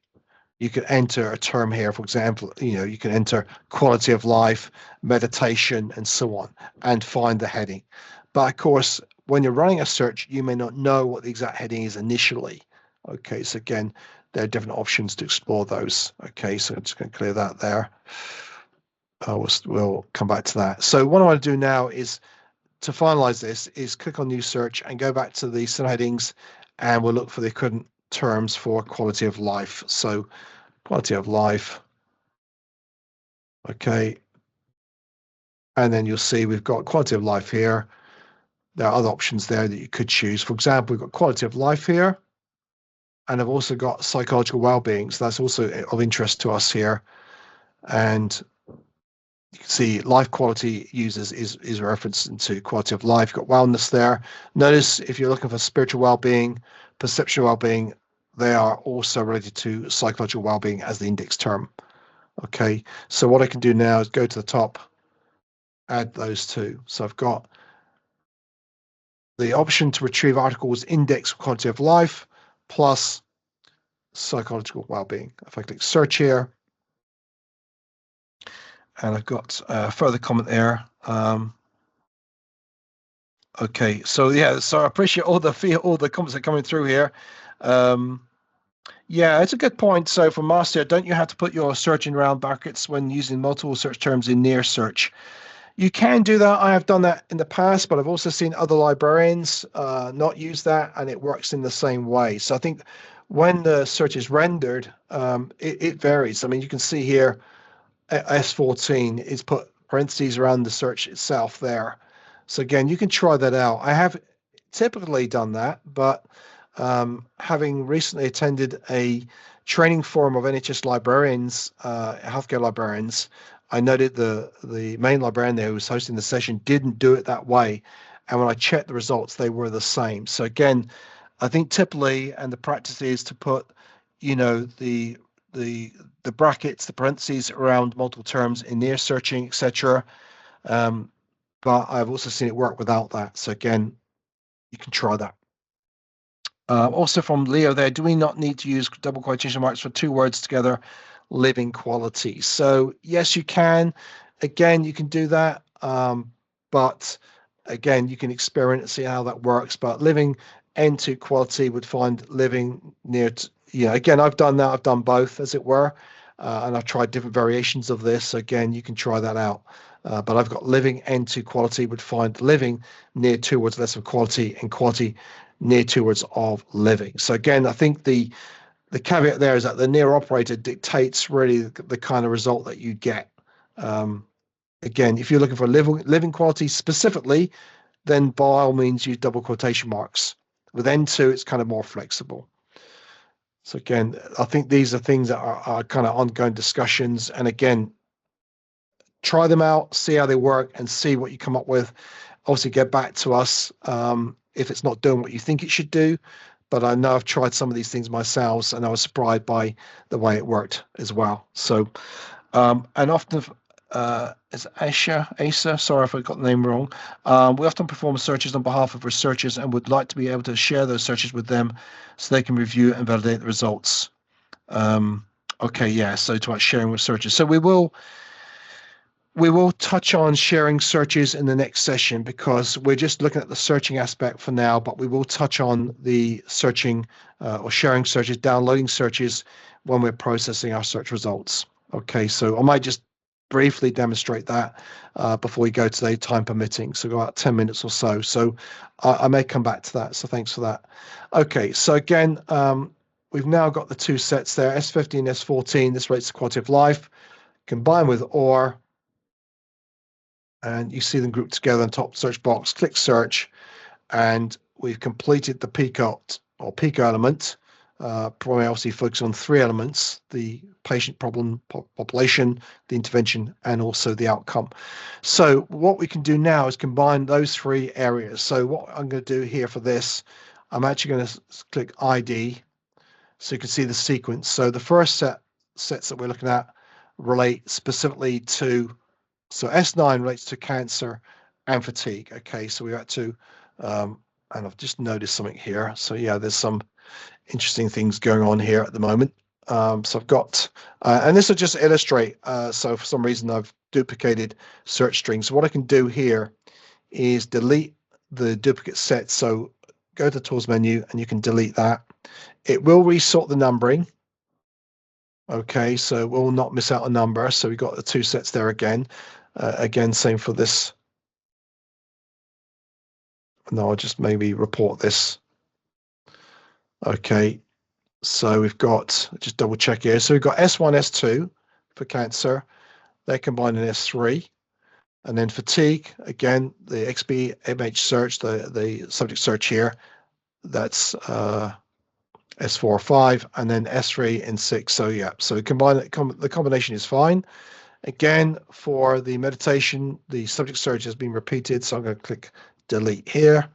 you could enter a term here. For example, you can enter quality of life, meditation, and so on, and find the heading. But of course, when you're running a search, you may not know what the exact heading is initially. Okay, so again, there are different options to explore those. Okay, so I'm just going to clear that there. We'll come back to that. So what I want to do now is, to finalize this, is click on new search and go back to the subheadings, and we'll look for the equivalent terms for quality of life. So quality of life. Okay. And then you'll see we've got quality of life here. There are other options there that you could choose. For example, we've got quality of life here. And I've also got psychological well-being. So that's also of interest to us here. And you can see life quality users is referenced into quality of life. You've got wellness there. Notice if you're looking for spiritual well-being, perceptual well-being, they are also related to psychological well-being as the index term. Okay, so what I can do now is go to the top, add those two. So I've got the option to retrieve articles index quality of life plus psychological well-being. If I click search here, and I've got a further comment there. Okay, so yeah, so I appreciate all the comments that are coming through here. Yeah, it's a good point. So for master, don't you have to put your search in round brackets when using multiple search terms in near search? You can do that. I have done that in the past, but I've also seen other librarians not use that, and it works in the same way. So I think when the search is rendered, it varies. I mean, you can see here S14 is put parentheses around the search itself there. So again, you can try that out. I have typically done that, but having recently attended a training forum of NHS librarians, healthcare librarians, I noted the main librarian there who was hosting the session didn't do it that way. And when I checked the results, they were the same. So again, I think typically, and the practice is to put, you know, the brackets, the parentheses around multiple terms in near searching, etc. But I've also seen it work without that. So again, you can try that. Also from Leo there, do we not need to use double quotation marks for two words together? Living quality. So yes, you can. Again, you can do that. But again, you can experiment and see how that works. But living N2 quality would find living near to, again, I've done that. I've done both, as it were. And I've tried different variations of this. So again, you can try that out. But I've got living N2 quality would find living near two words less of quality, and quality near two words of living. So again, I think the caveat there is that the near operator dictates really the kind of result that you get. Again, if you're looking for living quality specifically, then by all means use double quotation marks. With N2, it's kind of more flexible. So again, I think these are things that are kind of ongoing discussions. And again, try them out, see how they work, and see what you come up with. Obviously, get back to us if it's not doing what you think it should do. But I know I've tried some of these things myself, and I was surprised by the way it worked as well. So, and often, it's Asa, sorry if I got the name wrong. We often perform searches on behalf of researchers and would like to be able to share those searches with them so they can review and validate the results. Okay, yeah, so to sharing with searchers. So we will touch on sharing searches in the next session because we're just looking at the searching aspect for now, but we will touch on the searching or sharing searches, downloading searches when we're processing our search results. Okay, so I might just briefly demonstrate that before we go today, time permitting. So about 10 minutes or so. So I may come back to that. So thanks for that. Okay, so again, we've now got the two sets there, S15, S14. This rates the quality of life, combined with OR. And you see them grouped together in the top search box. Click search, and we've completed the PICO or PICO element. Probably obviously focus on three elements: the patient problem population, the intervention, and also the outcome. So what we can do now is combine those three areas. So what I'm going to do here for this, I'm actually going to click ID so you can see the sequence. So the first sets that we're looking at relate specifically to, so S9 relates to cancer and fatigue. Okay, so we're at to, and I've just noticed something here. So yeah, there's some interesting things going on here at the moment. So I've got, and this will just illustrate, so for some reason I've duplicated search strings. So what I can do here is delete the duplicate set. So go to the tools menu and you can delete that. It will resort the numbering. Okay, so we'll not miss out a number. So we've got the two sets there again. Again, same for this. No, I'll just maybe report this. Okay, so we've got, just double check here. So we've got S1, S2 for cancer. They're combined in S3. And then fatigue, again, the XBMH search, the subject search here, that's S4 or 5, and then S3 and 6. So yeah, so the combination is fine. Again, for the meditation, the subject search has been repeated, so I'm going to click delete here.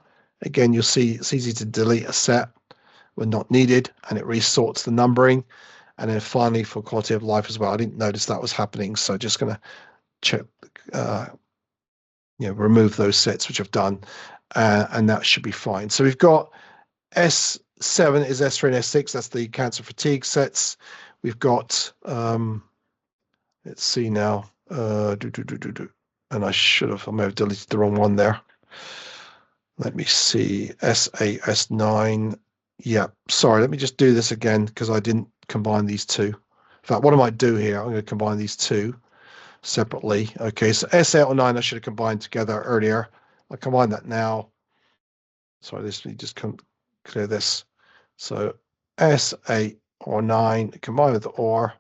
Again, you'll see it's easy to delete a set when not needed, and it resorts the numbering. And then finally, for quality of life as well, I didn't notice that was happening, so just going to check, remove those sets, which I've done, and that should be fine. So we've got S7 is S3 and S6, that's the cancer fatigue sets. We've got, let's see now, and I may have deleted the wrong one there. Let me see, S8, S9. Yeah, sorry, let me just do this again because I didn't combine these two. In fact, what I might do here, I'm going to combine these two separately. Okay, so S8 or 9 I should have combined together earlier. I'll combine that now. Sorry, let me just clear this. So S8 or 9 combined with the OR.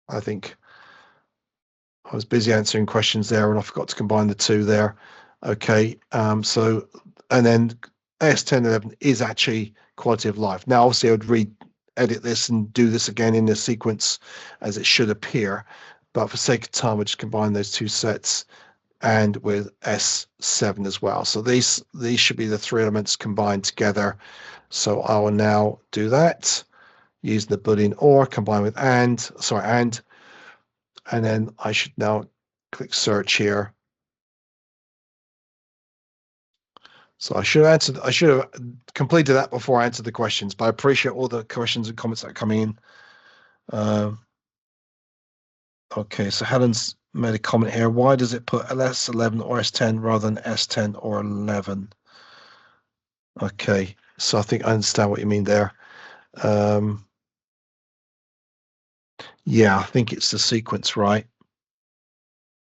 I think I was busy answering questions there and I forgot to combine the two there. Okay, so, and then S1011 is actually quality of life. Now, obviously, I would edit this and do this again in the sequence as it should appear. But for sake of time, we'll just combine those two sets and with S7 as well. So these should be the three elements combined together. So I will now do that using the Boolean OR combined with and then I should now click search here. So I should have completed that before I answered the questions, but I appreciate all the questions and comments that are coming in. Okay, so Helen's made a comment here. Why does it put S11 or S10 rather than S10 or 11? Okay, so I think I understand what you mean there. Yeah, I think it's the sequence, right?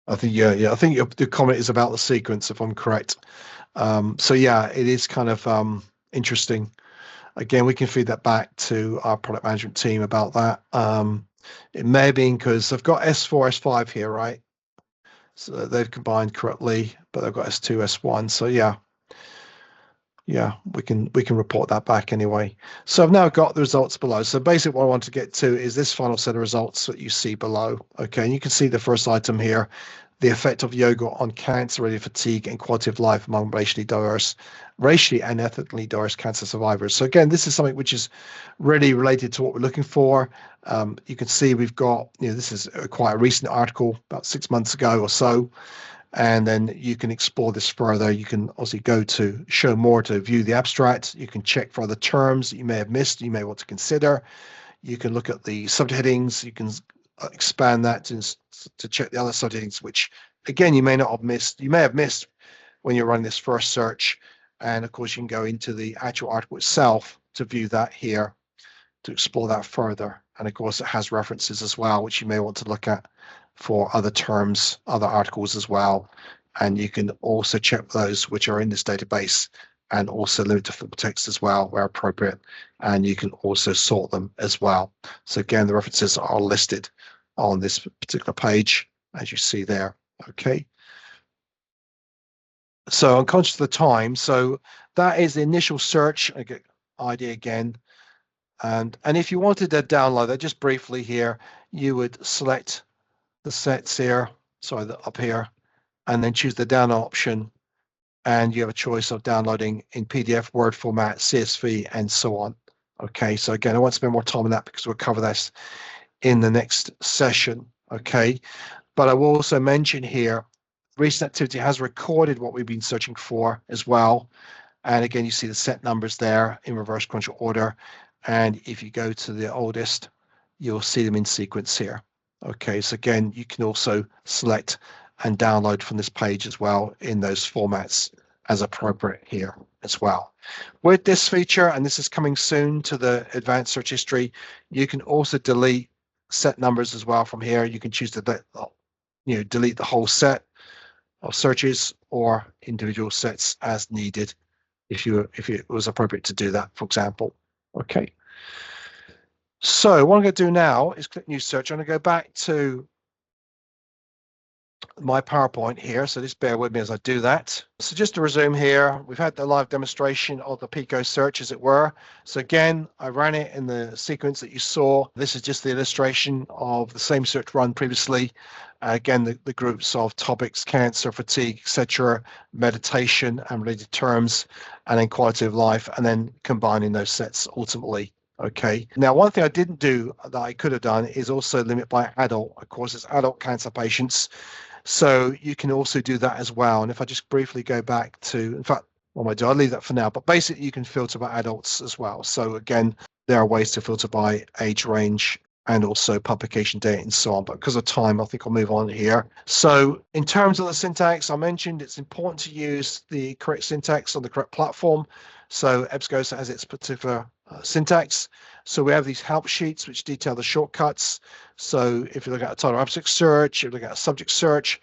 I think, yeah. I think the comment is about the sequence, if I'm correct. So yeah, it is kind of interesting. Again, we can feed that back to our product management team about that. It may have been because I've got S4, S5 here, right? So they've combined correctly, but they've got S2, S1. So yeah, we can report that back anyway. So I've now got the results below. So basically what I want to get to is this final set of results that you see below. Okay, and you can see the first item here, the effect of yoga on cancer-related fatigue and quality of life among racially and ethnically diverse cancer survivors. So again, this is something which is really related to what we're looking for. You can see we've got, this is quite a recent article, about 6 months ago or so. And then you can explore this further. You can also go to show more to view the abstract. You can check for other terms that you may have missed, you may want to consider. You can look at the subheadings. You can expand that to check the other subheadings, which again, you may not have missed. You may have missed when you're running this first search. And of course, you can go into the actual article itself to view that here, to explore that further. And of course, it has references as well, which you may want to look at for other terms, other articles as well. And you can also check those which are in this database and also limit to full text as well, where appropriate. And you can also sort them as well. So again, the references are listed on this particular page, as you see there. Okay. So I'm conscious of the time. So that is the initial search idea again. And if you wanted to download that, just briefly here, you would select the sets here, up here, and then choose the download option. And you have a choice of downloading in PDF, Word format, CSV, and so on. Okay, so again, I won't spend more time on that because we'll cover this in the next session. Okay, but I will also mention here, recent activity has recorded what we've been searching for as well. And again, you see the set numbers there in reverse chronological order. And if you go to the oldest, you'll see them in sequence here. Okay, so again, you can also select and download from this page as well in those formats as appropriate here as well. With this feature, and this is coming soon to the advanced search history, you can also delete set numbers as well from here. You can choose to delete the whole set of searches or individual sets as needed if it was appropriate to do that, for example. Okay. So what I'm going to do now is click New Search. I'm going to go back to my PowerPoint here. So just bear with me as I do that. So just to resume here, we've had the live demonstration of the PICO search, as it were. So again, I ran it in the sequence that you saw. This is just the illustration of the same search run previously. Again, the groups of topics, cancer, fatigue, etc., meditation and related terms, and then quality of life, and then combining those sets ultimately. Okay. Now, one thing I didn't do that I could have done is also limit by adult. Of course, it's adult cancer patients. So you can also do that as well. And if I just briefly go back to, in fact, what am I doing? I'll leave that for now. But basically, you can filter by adults as well. So again, there are ways to filter by age range and also publication date and so on. But because of time, I think I'll move on here. So in terms of the syntax, I mentioned it's important to use the correct syntax on the correct platform. So EBSCO has its particular syntax. So we have these help sheets which detail the shortcuts. So if you look at a title abstract search, if you look at a subject search,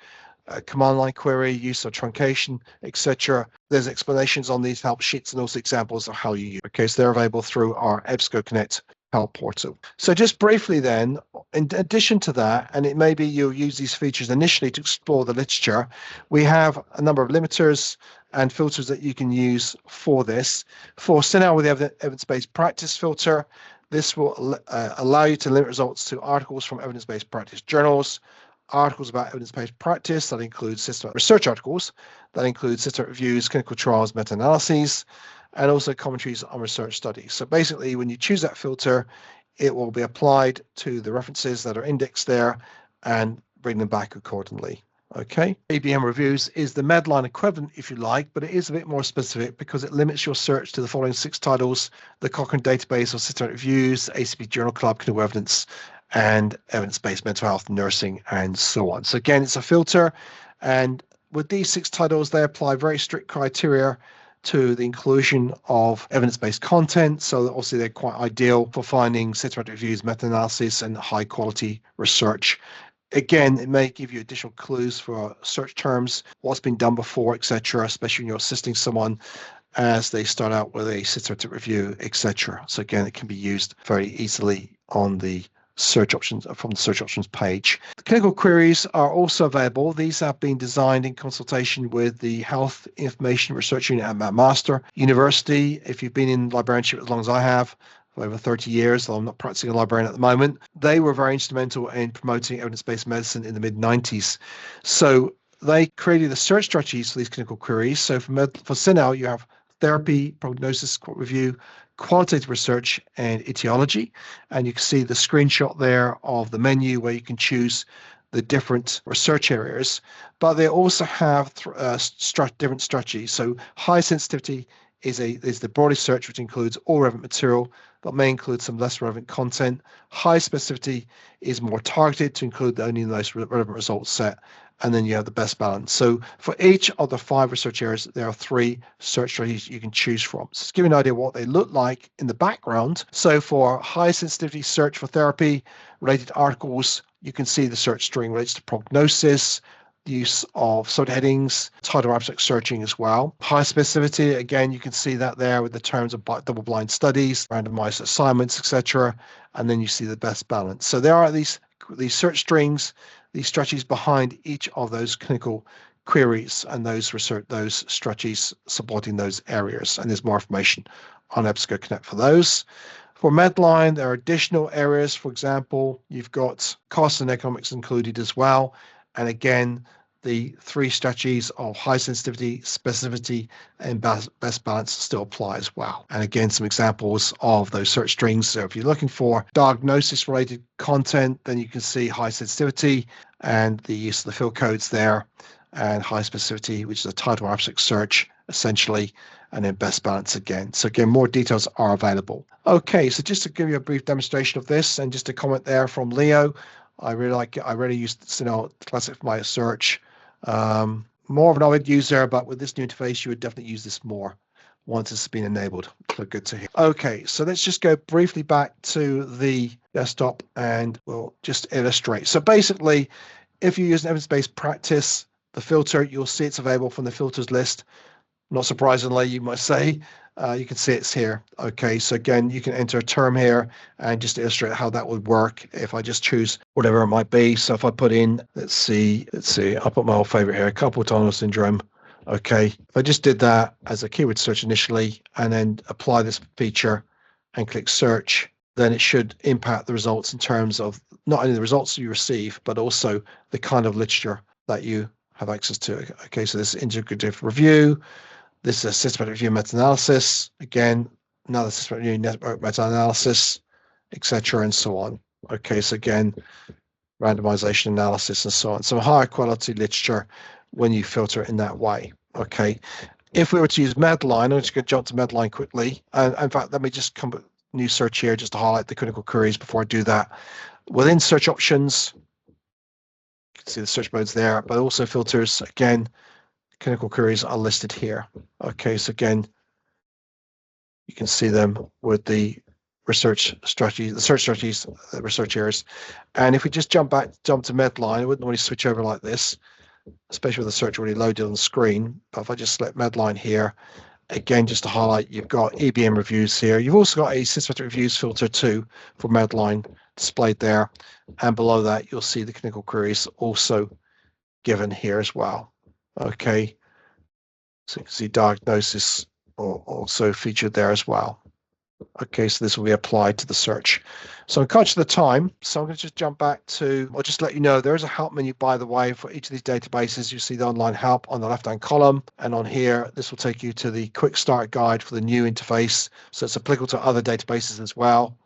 a command line query, use of truncation, etc. There's explanations on these help sheets and also examples of how you use. Okay, so they're available through our EBSCO Connect help portal. So just briefly then, in addition to that, and it may be you'll use these features initially to explore the literature, we have a number of limiters and filters that you can use for this. For CINAHL with the evidence-based practice filter, this will allow you to limit results to articles from evidence-based practice journals, articles about evidence-based practice, that includes systematic research articles, that includes systematic reviews, clinical trials, meta-analyses, and also commentaries on research studies. So basically, when you choose that filter, it will be applied to the references that are indexed there and bring them back accordingly. Okay, ABM reviews is the MEDLINE equivalent, if you like, but it is a bit more specific because it limits your search to the following 6 titles: the Cochrane database of systematic reviews, ACP Journal Club, clinical evidence, and evidence-based mental health, nursing, and so on. So again, it's a filter, and with these 6 titles, they apply very strict criteria to the inclusion of evidence-based content. So obviously they're quite ideal for finding systematic reviews, meta-analysis, and high-quality research. Again, it may give you additional clues for search terms, what's been done before, etc., especially when you're assisting someone as they start out with a systematic review, etc. So again, it can be used very easily on the search options from the search options page. The clinical queries are also available. These have been designed in consultation with the Health Information Research Unit at McMaster University. If you've been in librarianship as long as I have, for over 30 years, though I'm not practicing a librarian at the moment, they were very instrumental in promoting evidence-based medicine in the mid-90s. So they created the search strategies for these clinical queries. So for CINAHL, you have therapy, prognosis, review, qualitative research, and etiology. And you can see the screenshot there of the menu where you can choose the different research areas. But they also have different strategies. So high sensitivity is the broadest search, which includes all relevant material, but may include some less relevant content. High specificity is more targeted to include only the most relevant results set. And then you have the best balance. So for each of the 5 research areas, there are 3 search strategies you can choose from. So to give you an idea what they look like in the background. So for high sensitivity search for therapy related articles, you can see the search string relates to prognosis, the use of subheadings, title abstract searching as well. High specificity, again, you can see that there with the terms of double-blind studies, randomized assignments, etc. And then you see the best balance. So there are these search strings, these strategies behind each of those clinical queries and those strategies supporting those areas. And there's more information on EBSCO Connect for those. For MEDLINE, there are additional areas. For example, you've got costs and economics included as well. And again, the 3 strategies of high sensitivity, specificity, and best balance still apply as well. And again, some examples of those search strings. So if you're looking for diagnosis related content, then you can see high sensitivity and the use of the field codes there, and high specificity, which is a title abstract search essentially, and then best balance again. So again, more details are available. Okay, so just to give you a brief demonstration of this, and just a comment there from Leo. I really like it. I really use CINAHL Classic for my search. More of an avid user, but with this new interface, you would definitely use this more once it's been enabled. So good to hear. Okay, so let's just go briefly back to the desktop and we'll just illustrate. So basically, if you use an evidence-based practice, the filter, you'll see it's available from the filters list. Not surprisingly, you might say, you can see it's here. Okay, so again, you can enter a term here and just illustrate how that would work if I just choose whatever it might be. So if I put in, let's see, I'll put my old favorite here, carpal tunnel syndrome. Okay, if I just did that as a keyword search initially and then apply this feature and click search, then it should impact the results in terms of not only the results you receive, but also the kind of literature that you have access to. Okay, so this is integrative review. This is a systematic review meta-analysis. Again, another systematic review network meta-analysis, etc., and so on. Okay, so again, randomization analysis and so on. So higher quality literature when you filter it in that way. Okay, if we were to use MEDLINE, I'm just going to jump to MEDLINE quickly. In fact, let me just come with a new search here just to highlight the clinical queries before I do that. Within search options, you can see the search modes there, but also filters. Again, clinical queries are listed here. Okay, so again, you can see them with the research strategies, the search strategies, research areas. And if we just jump to MEDLINE, I wouldn't normally switch over like this, especially with the search already loaded on the screen. But if I just select MEDLINE here, again, just to highlight, you've got EBM reviews here. You've also got a systematic reviews filter too for MEDLINE displayed there. And below that, you'll see the clinical queries also given here as well. Okay, so you can see diagnosis also featured there as well. Okay, so this will be applied to the search. So I'm conscious of the time, so I'm going to just jump back to, I'll just let you know, there is a help menu, by the way, for each of these databases. You see the online help on the left-hand column, and on here, this will take you to the quick start guide for the new interface. So it's applicable to other databases as well.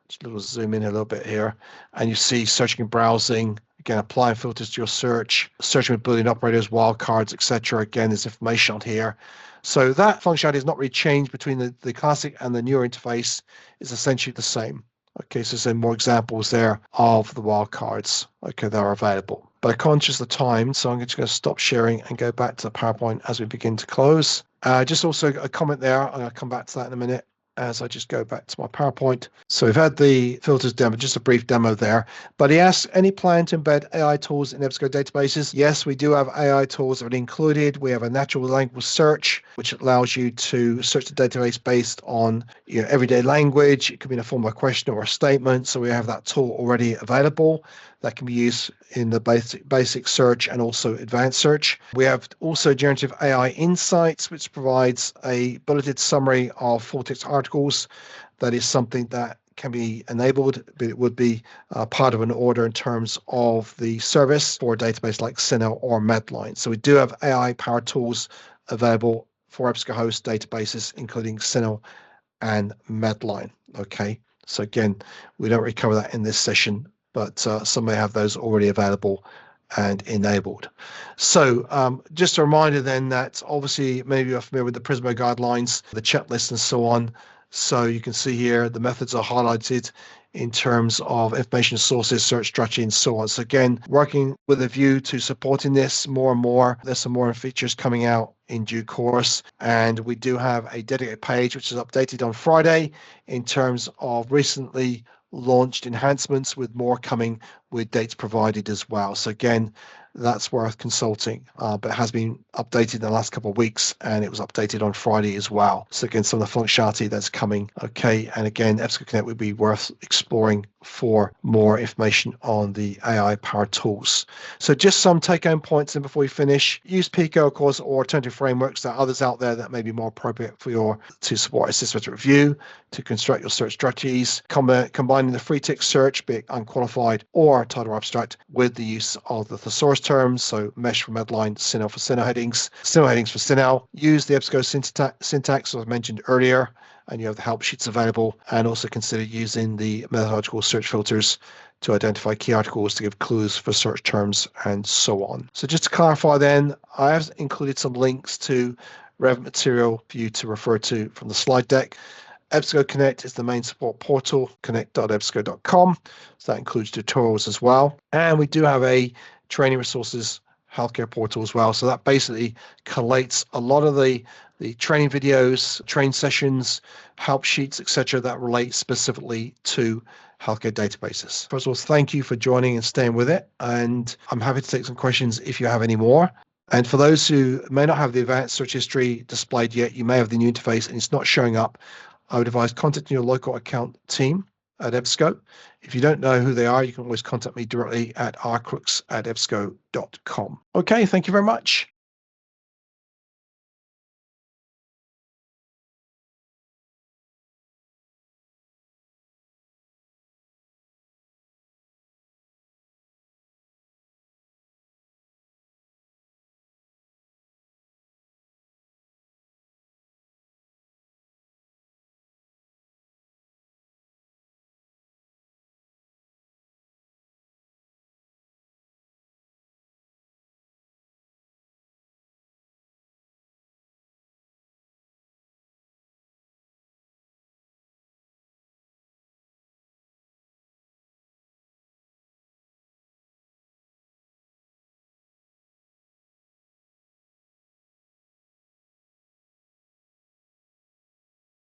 Just a little zoom in a little bit here, and you see searching and browsing. Again, applying filters to your search, searching with Boolean operators, wildcards, etc. Again, there's information on here. So that functionality has not really changed between the classic and the newer interface. It's essentially the same. Okay, so some more examples there of the wildcards. Okay, that are available. But I'm conscious of the time, so I'm just going to stop sharing and go back to the PowerPoint as we begin to close. Just also a comment there. I'm going to come back to that in a minute as I just go back to my PowerPoint. So we've had the filters demo, just a brief demo there. But he asks, any plan to embed AI tools in EBSCO databases? Yes, we do have AI tools that are included. We have a natural language search, which allows you to search the database based on everyday language. It could be in the form of a question or a statement. So we have that tool already available that can be used in the basic search and also advanced search. We have also generative AI insights, which provides a bulleted summary of full text articles. That is something that can be enabled, but it would be part of an order in terms of the service for a database like CINAHL or MEDLINE. So we do have AI powered tools available for EBSCOhost databases, including CINAHL and MEDLINE. Okay, so again, we don't really cover that in this session, but some may have those already available and enabled. So just a reminder then that obviously maybe you're familiar with the Prismo guidelines, the checklist and so on. So you can see here the methods are highlighted in terms of information sources, search strategy, and so on. So again, working with a view to supporting this more and more. There's some more features coming out in due course. And we do have a dedicated page, which is updated on Friday in terms of recently launched enhancements, with more coming with dates provided as well. So again, that's worth consulting, but it has been updated in the last couple of weeks, and it was updated on Friday as well. So again, some of the functionality that's coming. Okay, and again, EBSCO Connect would be worth exploring for more information on the AI powered tools. So just some take-home points, and before we finish, use PICO, of course, or alternative frameworks. There are others out there that may be more appropriate for to support a systematic review, to construct your search strategies, combining the free text search, be it unqualified or title abstract, with the use of the thesaurus terms, so mesh for MEDLINE, CINAHL for CINAHL headings for CINAHL. Use the EBSCO syntax, as I mentioned earlier, and you have the help sheets available, and also consider using the methodological search filters to identify key articles to give clues for search terms and so on. So just to clarify then, I have included some links to relevant material for you to refer to from the slide deck. EBSCO Connect is the main support portal, connect.ebsco.com. So that includes tutorials as well. And we do have a training resources healthcare portal as well. So that basically collates a lot of the training videos, training sessions, help sheets, etc., that relate specifically to healthcare databases. First of all, thank you for joining and staying with it. And I'm happy to take some questions if you have any more. And for those who may not have the advanced search history displayed yet, you may have the new interface and it's not showing up. I would advise contacting your local account team at EBSCO. If you don't know who they are, you can always contact me directly at rcrooks@ebsco.com. Okay, thank you very much.